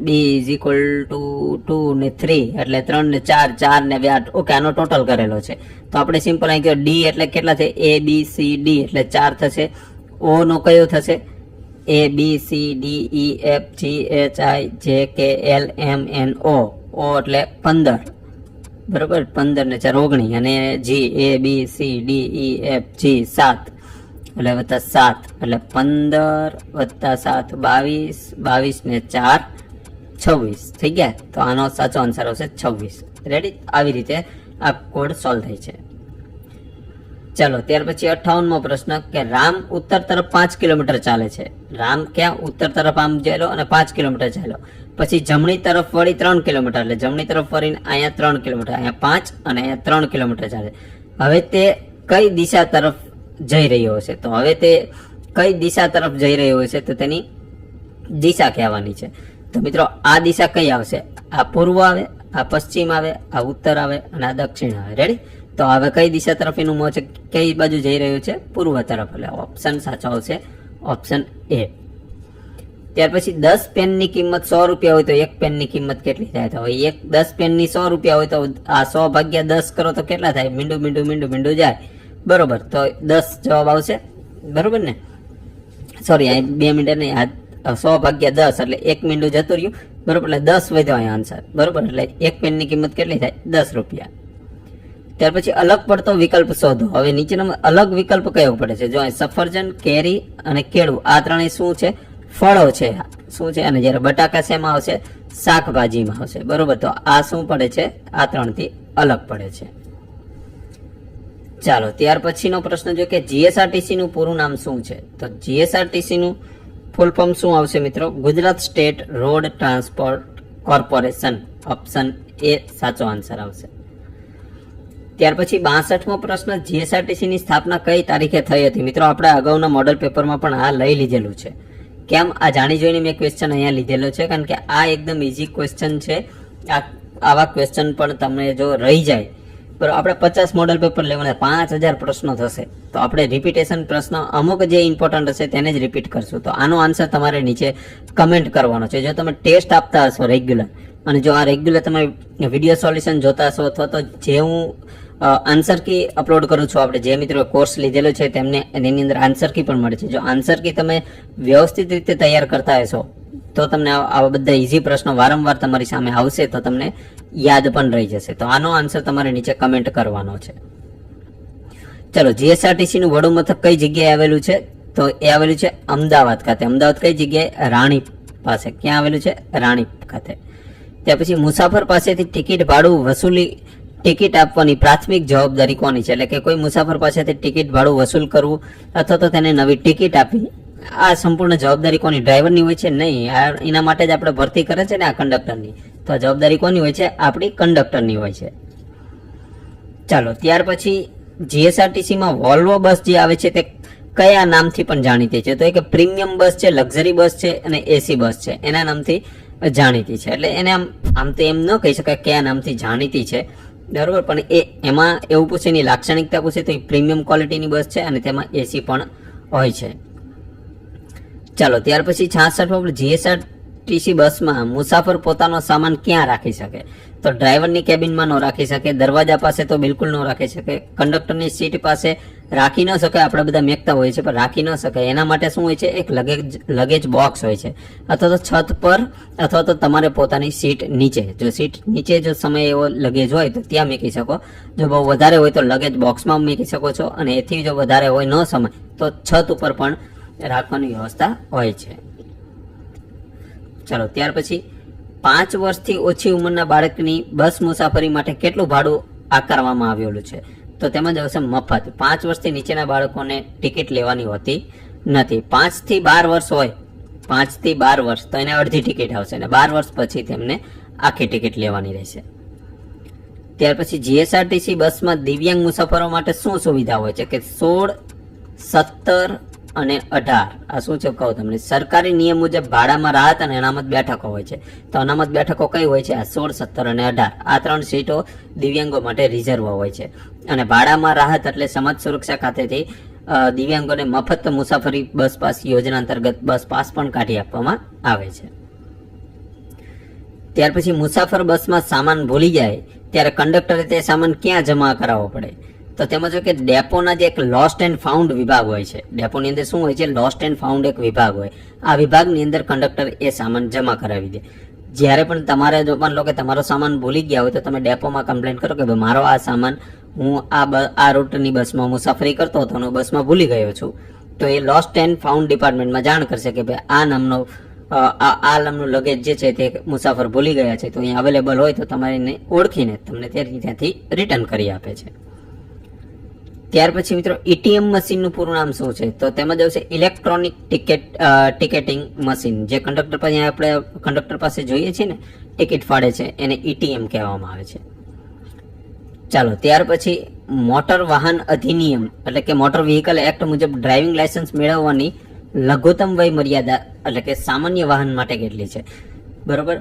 b = 2 ને 3 એટલે 3 ને 4, 4 ને 8. ઓકે, આનો ટોટલ કરેલો છે. તો આપણે સિમ્પલ અહીં ગયો d એટલે કેટલા છે? a b c d એટલે 4 થશે. o નો કયો થશે? a b c d e f g h i j k l m n o. o એટલે 15, બરોબર. 15 ને 4 19 અને g a b c d e f g 7 એટલે વત્તા 7 એટલે 15 વત્તા 7 22, 22 ને 4 26 થઈ ગયા. તો આનો સાચો આન્સર આવશે 26. રેડી? આવી રીતે આ કોડ સોલ્વ થાય છે. ચાલો ત્યાર પછી 58મો પ્રશ્ન કે રામ ઉત્તર તરફ 5 કિલોમીટર ચાલે છે. રામ ક્યાં? ઉત્તર તરફ આમ ચાલ્યો અને 5 કિલોમીટર ચાલ્યો. પછી જમણી તરફ વળી 3 કિલોમીટર, એટલે જમણી તરફ વળીને અહીંયા 3 કિલોમીટર, અહીંયા 5 અને અહીંયા 3 કિલોમીટર ચાલે. હવે તે કઈ દિશા તરફ જઈ રહ્યો હશે? તો હવે તે કઈ દિશા તરફ જઈ રહ્યો હશે? તો તેની દિશા કહેવાની છે. તો મિત્રો આ દિશા કઈ આવશે? આ પૂર્વ આવે, આ પશ્ચિમ આવે, આ ઉત્તર આવે અને આ દક્ષિણ આવે. રેડી? તો હવે કઈ દિશા તરફ એનું મોં છે? કઈ બાજુ જઈ રહ્યું છે? પૂર્વ તરફ. એટલે ઓપ્શન સાચો આવશે, ઓપ્શન એ. ત્યાર પછી 10 પેનની કિંમત 100 રૂપિયા હોય તો એક પેનની કિંમત કેટલી થાય? તો હવે 10 પેનની 100 રૂપિયા હોય તો આ 100 ભાગ્યા 10 કરો તો કેટલા થાય? મીંડું જાય, બરોબર. તો 10 જવાબ આવશે, બરોબર ને? સોરી, અહીં 2 મિનિટ નહીં, આ 100 ભાગ્યા 10 એટલે 1 મીંડું જતું રહ્યું, બરોબર. એટલે 10 વધ્યો અહીંયા આન્સર, બરોબર. એટલે એક પેનની કિંમત કેટલી થાય? 10 રૂપિયા. ત્યાર પછી અલગ પડતો વિકલ્પ શોધો. હવે નીચેનો અલગ વિકલ્પ કયો પડે છે? જો સફરજન, કેરી અને કેળું આ ત્રણેય શું છે? ફળો છે. શું છે? અને જ્યારે બટાકા શેમાં આવશે? શાકભાજીમાં આવશે, બરોબર. તો આ શું પડે છે? આ ત્રણથી અલગ પડે છે. ચાલો ત્યાર પછીનો પ્રશ્ન જો કે જીએસઆરટીસી નું પૂરું નામ શું છે? તો જીએસઆરટીસી નું ફૂલ ફોર્મ શું આવશે મિત્રો? Gujarat state road transport corporation. Option A સાચો આન્સર આવશે. ત્યાર પછી 62મો પ્રશ્ન, જીએસઆરટીસી ની સ્થાપના કઈ તારીખે થઈ હતી? મિત્રો આપણે અગાઉના મોડલ પેપરમાં પણ આ લઈ લીધેલું છે. કેમ? આ જાણી જોઈને મેં ક્વેશ્ચન અહીંયા લીધેલો છે, કારણ કે આ એકદમ ઇઝી ક્વેશ્ચન છે. આવા ક્વેશ્ચન પણ તમને જો રહી જાય, બરાબર, આપણે 50 મોડલ પેપર લેવાના, 5000 પ્રશ્નો થશે. તો આપણે રિપીટેશન પ્રશ્ન અમુક જે ઇમ્પોર્ટન્ટ હશે તેને જ રિપીટ કરશું. તો આનો આન્સર તમારે નીચે કમેન્ટ કરવાનો છે. જો તમે ટેસ્ટ આપતા હશો રેગ્યુલર, અને જો આ રેગ્યુલર તમે વિડીયો સોલ્યુશન જોતા હશો, અથવા તો જે હું આન્સર કી અપલોડ કરું છું, આપણે જે મિત્રો કોર્સ લીધેલો છે તેમને એની અંદર આન્સર કી પણ મળે છે. જો આન્સર કી તમે વ્યવસ્થિત રીતે તૈયાર કરતા હશો તો તમને આવા બધા ઇઝી પ્રશ્નો વારંવાર તમારી સામે આવશે, તો તમને યાદ પણ રહી જશે. તો આનો આન્સર તમારે નીચે કમેન્ટ કરવાનો છે. ચલો, જીએસઆરટીસી નું વડું મથક કઈ જગ્યાએ આવેલું છે? તો એ આવેલું છે અમદાવાદ ખાતે. અમદાવાદ કઈ જગ્યાએ? રાણી પાસે. ક્યાં આવેલું છે? રાણી ખાતે. ત્યાર પછી મુસાફર પાસેથી ટિકિટ ભાડું વસૂલી ટિકિટ આપવાની પ્રાથમિક જવાબદારી કોની છે? એટલે કે કોઈ મુસાફર પાસેથી ટિકિટ ભાડું વસૂલ કરવું અથવા તો તેને નવી ટિકિટ આપવી, આ સંપૂર્ણ જવાબદારી કોની? ડ્રાઈવરની હોય છે? નહીં, એના માટે જ આપણે ભરતી કરે છે ને આ કંડક્ટરની. તો આ જવાબદારી કોની હોય છે? આપણી કંડક્ટરની હોય છે. ચાલો ત્યાર પછી જીએસઆરટીસી માં વોલ્વો બસ જે આવે છે તે કયા નામથી પણ જાણીતી છે? તો એ કે પ્રીમિયમ બસ છે, લક્ઝરી બસ છે અને એસી બસ છે, એના નામથી જાણીતી છે. એટલે એને આમ તો એમ ન કહી શકાય કયા નામથી જાણીતી છે, બરાબર. પણ એમાં એવું પૂછે, એની લાક્ષણિકતા પૂછે તો એ પ્રીમિયમ ક્વોલિટીની બસ છે અને તેમાં એસી પણ હોય છે. ચાલો ત્યાર પછી 66 જીએસઆરટીસી બસમાં મુસાફર પોતાનો સામાન ક્યાં રાખી શકે? તો ડ્રાઈવરની કેબિનમાં ન રાખી શકે, દરવાજા પાસે તો બિલકુલ ન રાખી શકે, કંડક્ટરની સીટ પાસે રાખી ન શકે. આપણે બધા મેકતા હોય છે પણ રાખી ન શકે. એના માટે શું હોય છે? એક લગેજ બોક્સ હોય છે, અથવા તો છત પર અથવા તો તમારે પોતાની સીટ નીચે. જો સીટ નીચે જો સમય એવો લગેજ હોય તો ત્યાં મૂકી શકો. જો બહુ વધારે હોય તો લગેજ બોક્સમાં મૂકી શકો છો, અને એથી જો વધારે હોય ન સમય તો છત ઉપર પણ રાખવાની વ્યવસ્થા હોય છે. ચાલો ત્યાર પછી 5 વર્ષથી ઓછી ઉંમરના બાળકની બસ મુસાફરી માટે કેટલું ભાડું આકારવામાં આવેલું છે? તો તેમાં જ આવશે મફત. 5 વર્ષથી નીચેના બાળકોને ટિકિટ લેવાની હોતી નથી. 5 થી 12 વર્ષ હોય, 5 થી 12 વર્ષ તો એને અડધી ટિકિટ આવશે, અને 12 વર્ષ પછી તેમને આખી ટિકિટ લેવાની રહેશે. ત્યાર પછી જીએસઆરટીસી બસમાં દિવ્યાંગ મુસાફરો માટે શું સુવિધા હોય છે? કે 16, 17 અને 18. આ શું છે કહું તમને. સરકારી નિયમ મુજબ ભાડામાં રાહત અને અનામત બેઠકો હોય છે. તો અનામત બેઠકો કઈ હોય છે? આ 16, 17 અને 18. આ 3 સીટો દિવ્યાંગો માટે રિઝર્વ હોય છે. અને ભાડામાં રાહત એટલે સમાજ સુરક્ષા ખાતેથી દિવ્યાંગોને મફત મુસાફરી બસ પાસ યોજના અંતર્ગત બસ પાસ પણ કાઢી આપવામાં આવે છે. ત્યાર પછી મુસાફર બસમાં સામાન ભૂલી જાય ત્યારે કંડક્ટરે તે સામાન ક્યાં જમા કરાવવો પડે? તો તેમાં જો કે ડેપોના જે એક લોસ્ટ એન્ડ ફાઉન્ડ વિભાગ હોય છે, ડેપોની અંદર શું હોય છે? લોસ્ટ એન્ડ ફાઉન્ડ એક વિભાગ હોય. આ વિભાગની અંદર કંડક્ટર એ સામાન જમા કરાવી દે. જ્યારે પણ તમારે જો માન લો કે તમારો સામાન ભૂલી ગયા હોય તો તમે ડેપોમાં કમ્પ્લેન કરો કે ભાઈ મારો આ સામાન હું આ રૂટની બસમાં મુસાફરી કરતો હતો અને બસમાં ભૂલી ગયો છું. તો એ લોસ્ટ એન્ડ ફાઉન્ડ ડિપાર્ટમેન્ટમાં જાણ કરશે કે ભાઈ આ નામનું લગેજ જે છે તે મુસાફર ભૂલી ગયા છે, તો અહીંયા અવેલેબલ હોય તો તમારે એને ઓળખીને તમને ત્યાંથી રિટર્ન કરી આપે છે. ત્યાર પછી મિત્રો ઈટીએમ મશીનનું પૂરું નામ શું છે? તો તેમાં આવશે ઇલેક્ટ્રોનિક ટિકિટિંગ મશીન. જે કંડક્ટર પાસે જોઈએ છે ને ટિકિટ ફાડે છે એને ઈટીએમ કહેવામાં આવે છે. ચાલો ત્યાર પછી મોટર વાહન અધિનિયમ એટલે કે મોટર વ્હીકલ એક્ટ મુજબ ડ્રાઇવિંગ લાયસન્સ મેળવવાની લઘુત્તમ વય મર્યાદા એટલે કે સામાન્ય વાહન માટે કેટલી છે? બરોબર,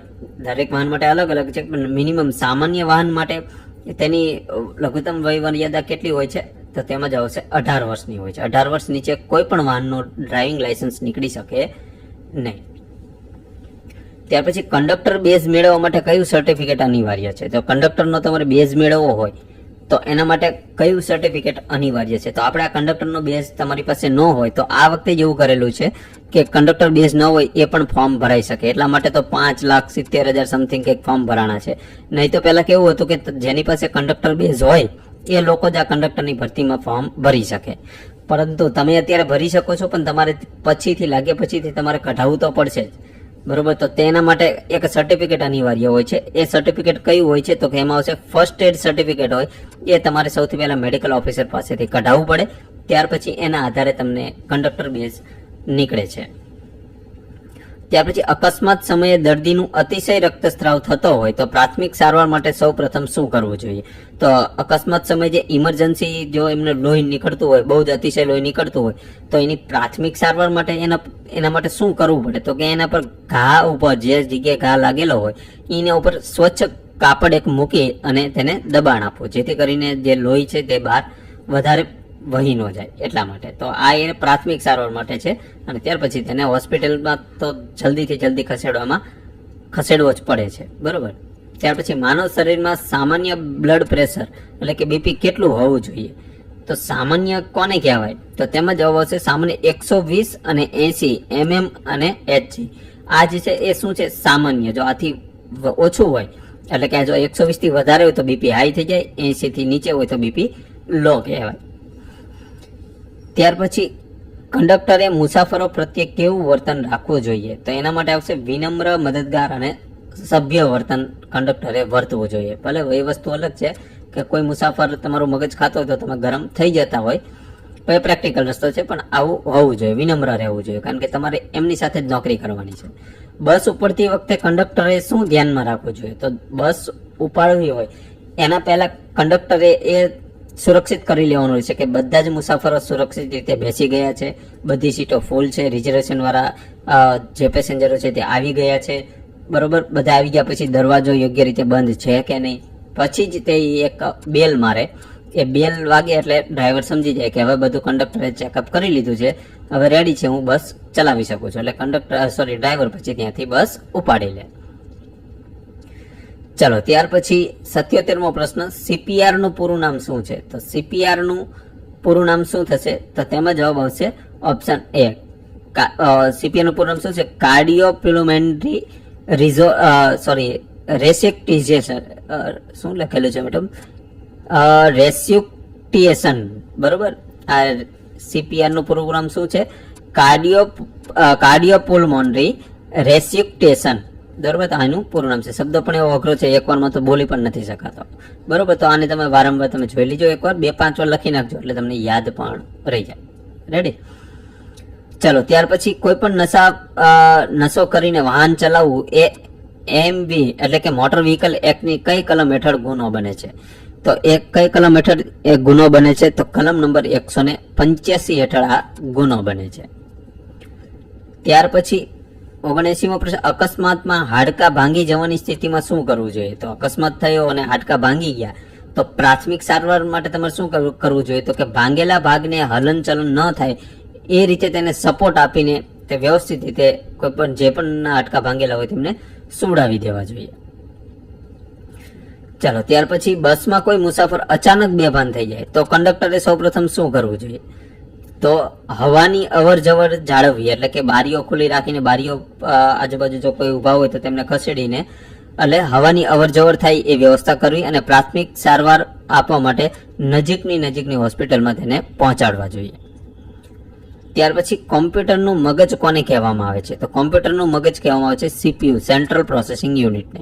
દરેક વાહન માટે અલગ અલગ છે, પણ મિનિમમ સામાન્ય વાહન માટે તેની લઘુત્તમ વય મર્યાદા કેટલી હોય છે? તો તેમાં જ આવશે 18 વર્ષની હોય છે. 18 વર્ષ નીચે કોઈ પણ વાહનનું ડ્રાઇવિંગ લાયસન્સ નીકળી શકે નહીં. ત્યાર પછી કંડક્ટર બેઝ મેળવવા માટે કયું સર્ટિફિકેટ અનિવાર્ય છે? તો કંડક્ટરનો તમારે બેઝ મેળવવો હોય તો એના માટે કયું સર્ટિફિકેટ અનિવાર્ય છે? તો આપણે આ કંડક્ટરનો બેઝ તમારી પાસે ન હોય તો આ વખતે જ એવું કરેલું છે કે કંડક્ટર બેઝ ન હોય એ પણ ફોર્મ ભરાઈ શકે. એટલા માટે તો 5,70,000 સમથિંગ કંઈક ફોર્મ ભરાણા છે. નહીં તો પહેલા કેવું હતું કે જેની પાસે કંડક્ટર બેઝ હોય એ લોકો જ આ કંડક્ટરની ભરતીમાં ફોર્મ ભરી શકે. પરંતુ તમે અત્યારે ભરી શકો છો, પણ તમારે પછીથી તમારે કઢાવવું તો પડશે જ. બરોબર, તો તેના માટે એક સર્ટિફિકેટ અનિવાર્ય હોય છે. એ સર્ટિફિકેટ કયું હોય છે? તો કે એમાં આવશે ફર્સ્ટ એડ સર્ટિફિકેટ હોય. એ તમારે સૌથી પહેલા મેડિકલ ઓફિસર પાસેથી કઢાવવું પડે. ત્યાર પછી એના આધારે તમને કંડક્ટર બેઝ નીકળે છે. ત્યાર પછી અકસ્માત સમયે દર્દીનું અતિશય રક્તસ્રાવ થતો હોય તો પ્રાથમિક સારવાર માટે સૌ પ્રથમ શું કરવું જોઈએ? તો અકસ્માત સમયે જે ઇમરજન્સી જો એમને લોહી નીકળતું હોય, બહુ જ અતિશય લોહી નીકળતું હોય તો એની પ્રાથમિક સારવાર માટે એના માટે શું કરવું પડે? તો કે એના પર ઘા ઉપર જે જગ્યાએ ઘા લાગેલો હોય એના ઉપર સ્વચ્છ કાપડ એક મૂકી અને તેને દબાણ આપવું, જેથી કરીને જે લોહી છે તે બહાર વધારે વહી ન જાય. એટલા માટે તો આ એ પ્રાથમિક સારવાર માટે છે. અને ત્યાર પછી તેને હોસ્પિટલમાં તો જલ્દીથી જલ્દી ખસેડવો જ પડે છે. બરોબર. ત્યાર પછી માનવ શરીરમાં સામાન્ય બ્લડ પ્રેશર એટલે કે બીપી કેટલું હોવું જોઈએ? તો સામાન્ય કોને કહેવાય? તો તેમાં જવાબ આવશે સામાન્ય 120 અને 80 mm અને Hg. આ જે છે એ શું છે? સામાન્ય. જો આથી ઓછું હોય એટલે કે જો 120 થી વધારે હોય તો બીપી હાઈ થઈ જાય, 80 થી નીચે હોય તો બીપી લો કહેવાય. ત્યાર પછી કંડક્ટરે મુસાફરો પ્રત્યે કેવું વર્તન રાખવું જોઈએ? તો એના માટે આવશે વિનમ્ર, મદદગાર અને સભ્ય વર્તન કંડક્ટરે વર્તવું જોઈએ. ભલે એ વસ્તુ અલગ છે કે કોઈ મુસાફર તમારું મગજ ખાતો હોય તો તમે ગરમ થઈ જતા હોય, તો એ પ્રેક્ટિકલ રસ્તો છે, પણ આવું હોવું જોઈએ, વિનમ્ર રહેવું જોઈએ, કારણ કે તમારે એમની સાથે જ નોકરી કરવાની છે. બસ ઉપડતી વખતે કંડક્ટરે શું ધ્યાનમાં રાખવું જોઈએ? તો બસ ઉપાડવી હોય એના પહેલા કંડક્ટરે એ સુરક્ષિત કરી લેવાનું હોય છે કે બધા જ મુસાફરો સુરક્ષિત રીતે બેસી ગયા છે, બધી સીટો ફૂલ છે, રિઝર્વેશન વાળા જે પેસેન્જરો છે તે આવી ગયા છે. બરોબર, બધા આવી ગયા પછી દરવાજો યોગ્ય રીતે બંધ છે કે નહીં, પછી જ તે એક બેલ મારે. એ બેલ વાગે એટલે ડ્રાઈવર સમજી જાય કે હવે બધું કંડક્ટરે ચેકઅપ કરી લીધું છે, હવે રેડી છે, હું બસ ચલાવી શકું છું. એટલે ડ્રાઈવર પછી ત્યાંથી બસ ઉપાડી લે. ચલો ત્યાર પછી 77મો પ્રશ્ન, CPR નું પૂરું નામ શું છે? તો CPR નું પૂરું નામ શું થશે? તો તેમાં જવાબ આવશે ઓપ્શન એ. CPR નું પૂરું નામ શું છે? કાર્ડિયોપલ્મોનરી રેસેક્ટિઝેશન. શું લખેલું છે મેડમ? રેસ્યુક્ટિએશન. બરોબર. આ CPR નું પૂરું નામ શું છે? કાર્ડિયોપલ્મોનરી રેસ્યુક્ટેશન. બરોબર. તો આનું પૂરું નામ છે. શબ્દ પણ એવો અઘરો છે, એકવારમાં તો બોલી પણ નથી શકાતો. બરોબર. તો આને તમે વારંવાર તમે જોઈ લીજો, એકવાર 2-5 વાર લખી નાખજો એટલે તમને યાદ પણ રહી જાય. રેડી. ચલો ત્યાર પછી કોઈ પણ નશો કરીને વાહન ચલાવવું એ MV એટલે કે મોટર વ્હીકલ એક્ટની કઈ કલમ હેઠળ ગુનો બને છે? તો એ કઈ કલમ હેઠળ એ ગુનો બને છે? તો કલમ નંબર 185 હેઠળ આ ગુનો બને છે. ત્યાર પછી 79મો પ્રશ્ન, અકસ્માતમાં હાડકા ભાંગી જવાની સ્થિતિમાં શું કરવું જોઈએ? તો અકસ્માત થયો અને હાડકા ભાંગી ગયા તો પ્રાથમિક સારવાર માટે તમારે શું કરવું જોઈએ? તો કે ભાંગેલા ભાગને હલનચલન ન થાય એ રીતે તેને સપોર્ટ આપીને તે વ્યવસ્થિત રીતે કોઈ પણ જે પણ હાડકા ભાંગેલા હોય તેમને સુવડાવી દેવા જોઈએ. ચાલો ત્યાર પછી બસમાં કોઈ મુસાફર અચાનક બેભાન થઈ જાય તો કંડક્ટરે સૌપ્રથમ શું કરવું જોઈએ? તો હવાની અવર જવર જાળવવી, એટલે કે બારીઓ ખુલ્લી રાખીને બારીઓ આજુબાજુ જો કોઈ ઊભા હોય તો તેમને ખસેડીને એટલે હવાની અવર જવર થાય એ વ્યવસ્થા કરવી અને પ્રાથમિક સારવાર આપવા માટે નજીકની હોસ્પિટલમાં તેને પહોંચાડવા જોઈએ. ત્યાર પછી કોમ્પ્યુટરનું મગજ કોને કહેવામાં આવે છે? તો કોમ્પ્યુટરનું મગજ કહેવામાં આવે છે CPU, સેન્ટ્રલ પ્રોસેસિંગ યુનિટને.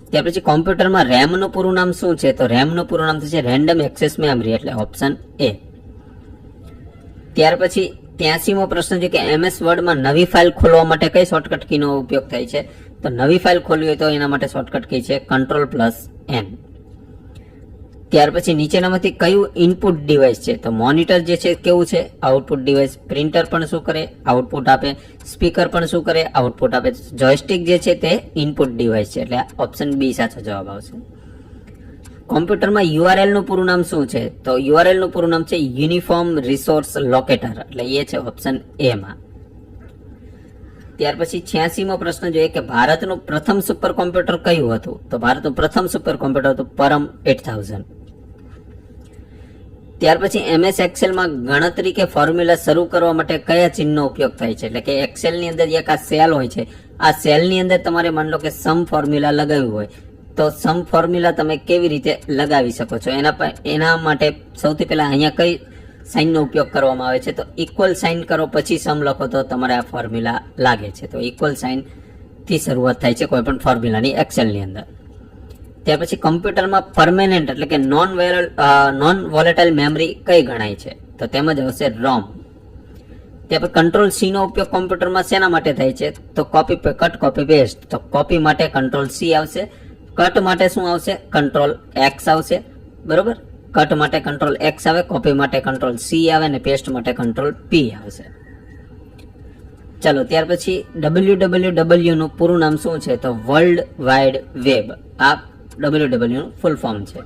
ત્યાર પછી કોમ્પ્યુટરમાં રેમનું પૂરું નામ શું છે? તો રેમનું પૂરું નામ થશે રેન્ડમ એક્સેસ મેમરી, એટલે ઓપ્શન એ. ત્યાર પછી 83મો પ્રશ્ન છે કે MS વર્ડમાં નવી ફાઇલ ખોલવા માટે કઈ શોર્ટકટ કીનો ઉપયોગ થાય છે? તો નવી ફાઇલ ખોલવી હોય તો એના માટે શોર્ટકટ કી છે Ctrl+N. ત્યાર પછી નીચેનામાંથી કયું ઇનપુટ ડિવાઇસ છે? તો મોનિટર જે છે કેવું છે? Output device. પ્રિન્ટર પણ શું કરે? આઉટપુટ આપે. સ્પીકર પણ શું કરે? આઉટપુટ આપે. જોયસ્ટિક જે છે તે ઇનપુટ ડિવાઇસ છે, એટલે ઓપ્શન બી સાચો જવાબ આવશે. કોમ્પ્યુટરમાં URL નું પૂરું નામ શું છે? તો URL નું પૂરું નામ છે યુનિફોર્મ રિસોર્સ લોકેટર, એટલે એ છે ઓપ્શન એ માં. ત્યાર પછી 86મો પ્રશ્ન જોઈએ કે ભારતનું પ્રથમ સુપર કોમ્પ્યુટર કયું હતું? તો ભારતનું પ્રથમ સુપર કોમ્પ્યુટર હતું પરમ 8000. ત્યાર પછી MS એક્સેલમાં ગણતરી કે ફોર્મ્યુલા શરૂ કરવા માટે કયા ચિહ્નનો ઉપયોગ થાય છે? એટલે કે એક્સેલની અંદર એક આ સેલ હોય છે, આ સેલની અંદર તમારે માની લો કે સમ ફોર્મ્યુલા લગાવ્યું હોય તો સમ ફોર્મ્યુલા તમે કેવી રીતે લગાવી શકો છો? એના માટે સૌથી પહેલા અહીંયા કઈ સાઇનનો ઉપયોગ કરવામાં આવે છે? તો ઇક્વલ સાઇન કરો પછી સમ લખો તો તમારે આ ફોર્મ્યુલા લાગે છે. તો ઇક્વલ સાઇન થી શરૂઆત થાય છે કોઈ પણ ફોર્મ્યુલાની એક્સેલની અંદર. ત્યાર પછી કમ્પ્યુટરમાં પરમેનન્ટ એટલે કે નોન વોલેટાઇલ મેમરી કઈ ગણાય છે? તો તેમાં જ આવશે ROM. ત્યાર પછી Ctrl+C નો ઉપયોગ કોમ્પ્યુટરમાં શેના માટે થાય છે? તો કટ કોપી પેસ્ટ. તો કોપી માટે Ctrl+C આવશે, કટ માટે શું આવશે? Ctrl+X આવશે. બરોબર. કટ માટે Ctrl+X આવે, કોપી માટે Ctrl+C આવે અને પેસ્ટ માટે Ctrl+P આવશે. ચાલો ત્યાર પછી WWW નું પૂરું નામ શું છે? તો વર્લ્ડ વાઇડ વેબ. આ WWW નું ફૂલ ફોર્મ છે.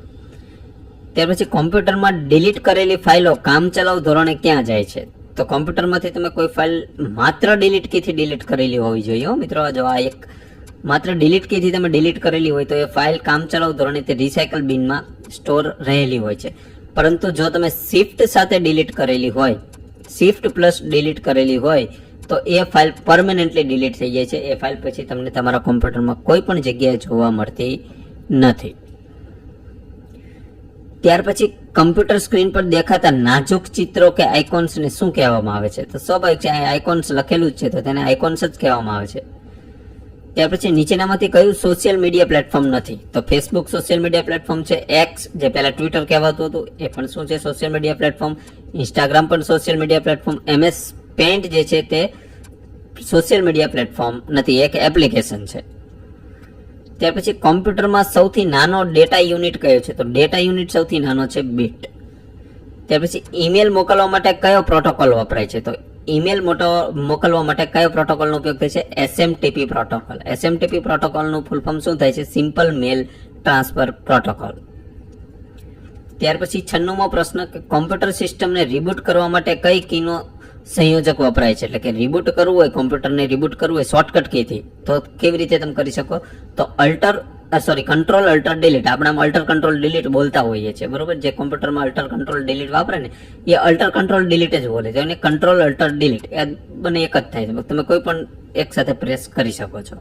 ત્યાર પછી કોમ્પ્યુટરમાં ડિલીટ કરેલી ફાઇલો કામચલાઉ ધોરણે ક્યાં જાય છે? તો કોમ્પ્યુટરમાંથી તમે કોઈ ફાઇલ માત્ર ડિલીટ કીથી ડિલીટ કરેલી હોવી જોઈએ મિત્રો. જો આ એક માત્ર ડિલીટ કીથી તમે ડિલીટ કરેલી હોય તો એ ફાઇલ કામચલાઉ ધોરણે તે રિસાયકલ બિનમાં સ્ટોર રહેલી હોય છે. પરંતુ જો તમે શિફ્ટ સાથે ડિલીટ કરેલી હોય, શિફ્ટ પ્લસ ડિલીટ કરેલી હોય તો એ ફાઇલ પરમેનન્ટલી ડિલીટ થઈ જાય છે. એ ફાઇલ પછી તમને તમારા કોમ્પ્યુટરમાં કોઈ પણ જગ્યાએ જોવા મળતી નથી. ત્યાર પછી કમ્પ્યુટર સ્ક્રીન પર દેખાતા નાજુક ચિત્રો કે આઇકોન્સને શું કહેવામાં આવે છે? તો સ્વાભાવિક છે, આઇકોન્સ લખેલું જ છે તો તેને આઇકોન્સ જ કહેવામાં આવે છે. ત્યાર પછી નીચેનામાંથી કયું સોશિયલ મીડિયા પ્લેટફોર્મ નથી? તો ફેસબુક સોશિયલ મીડિયા પ્લેટફોર્મ છે, એક્સ જે પહેલા ટ્વિટર કહેવાતું હતું એ પણ શું છે? Social media platform. ઇન્સ્ટાગ્રામ પણ social media platform. MS pant જે છે તે સોશિયલ મીડિયા પ્લેટફોર્મ નથી, એક એપ્લિકેશન છે. ત્યાર પછી કોમ્પ્યુટરમાં સૌથી નાનો ડેટા યુનિટ કયો છે? તો ડેટા યુનિટ સૌથી નાનો છે બીટ. ત્યાર પછી ઈમેલ મોકલવા માટે કયો પ્રોટોકોલ વપરાય છે? તો ઈમેલ મોકલવા માટે કયો પ્રોટોકોલનો ઉપયોગ થાય છે? SMTP protocol. SMTP પ્રોટોકોલનું ફૂલ ફોર્મ શું થાય છે? Simple mail transfer protocol. ત્યાર પછી 96મો પ્રશ્ન કે કોમ્પ્યુટર સિસ્ટમને રિબૂટ કરવા માટે કઈ કીનો સંયોજક વપરાય છે? એટલે કે રિબૂટ કરવું હોય, કોમ્પ્યુટરને રિબૂટ કરવું હોય શોર્ટકટ કીથી, તો કેવી રીતે તમે કરી શકો? તો કંટ્રોલ અલ્ટર ડિલીટ. આપણે આમ અલ્ટર કંટ્રોલ ડિલીટ બોલતા હોઈએ છીએ, બરોબર? જે કોમ્પ્યુટરમાં અલ્ટર કંટ્રોલ ડિલીટ વાપરે ને એ અલ્ટર કંટ્રોલ ડિલીટ જ બોલે છે, અને કંટ્રોલ અલ્ટર ડિલીટ એ બંને એક જ થાય છે. તમે કોઈ પણ એક સાથે પ્રેસ કરી શકો છો.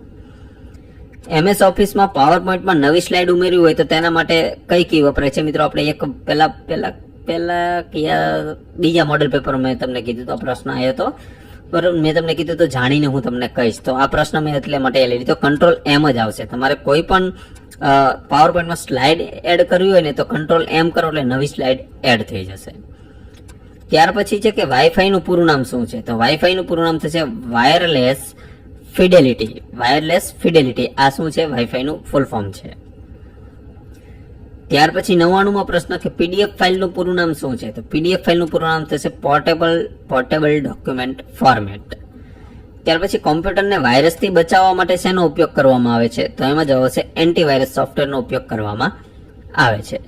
MS ઓફિસમાં પાવર પોઈન્ટમાં નવી સ્લાઇડ ઉમેરવી હોય તો તેના માટે કઈ કી વપરાય છે? મિત્રો આપણે એક પહેલા બીજા મોડેલ પેપર મેં તમને કીધું તો પ્રશ્ન આવ્યો હતો, બરોબર? મેં તમને કીધું તો જાણીને હું તમને કહીશ. તો આ પ્રશ્ન મેં એટલે માટે લઈ લીધો. કંટ્રોલ M જ આવશે. તમારે કોઈ પણ પાવર પોઈન્ટમાં સ્લાઇડ એડ કરવી હોય ને તો કંટ્રોલ M કરો એટલે નવી સ્લાઇડ એડ થઈ જશે. ત્યાર પછી છે કે વાઈફાઈ નું પૂરું નામ શું છે? તો વાઈફાઈ નું પૂરું નામ થશે વાયરલેસ ફિડેલિટી. વાયરલેસ ફિડેલિટી આ શું છે? વાઈફાઈ નું ફૂલ ફોર્મ છે. ત્યાર પછી 99મો પ્રશ્ન કે PDF ફાઇલનું પૂરું નામ શું છે? તો PDF ફાઇલનું પૂરું નામ થશે પોર્ટેબલ ડોક્યુમેન્ટ ફોર્મેટ. ત્યાર પછી કોમ્પ્યુટરને વાયરસથી બચાવવા માટે શેનો ઉપયોગ કરવામાં આવે છે? તો એમાં જવાબ છે એન્ટીવાયરસ સોફ્ટવેરનો ઉપયોગ કરવામાં આવે છે.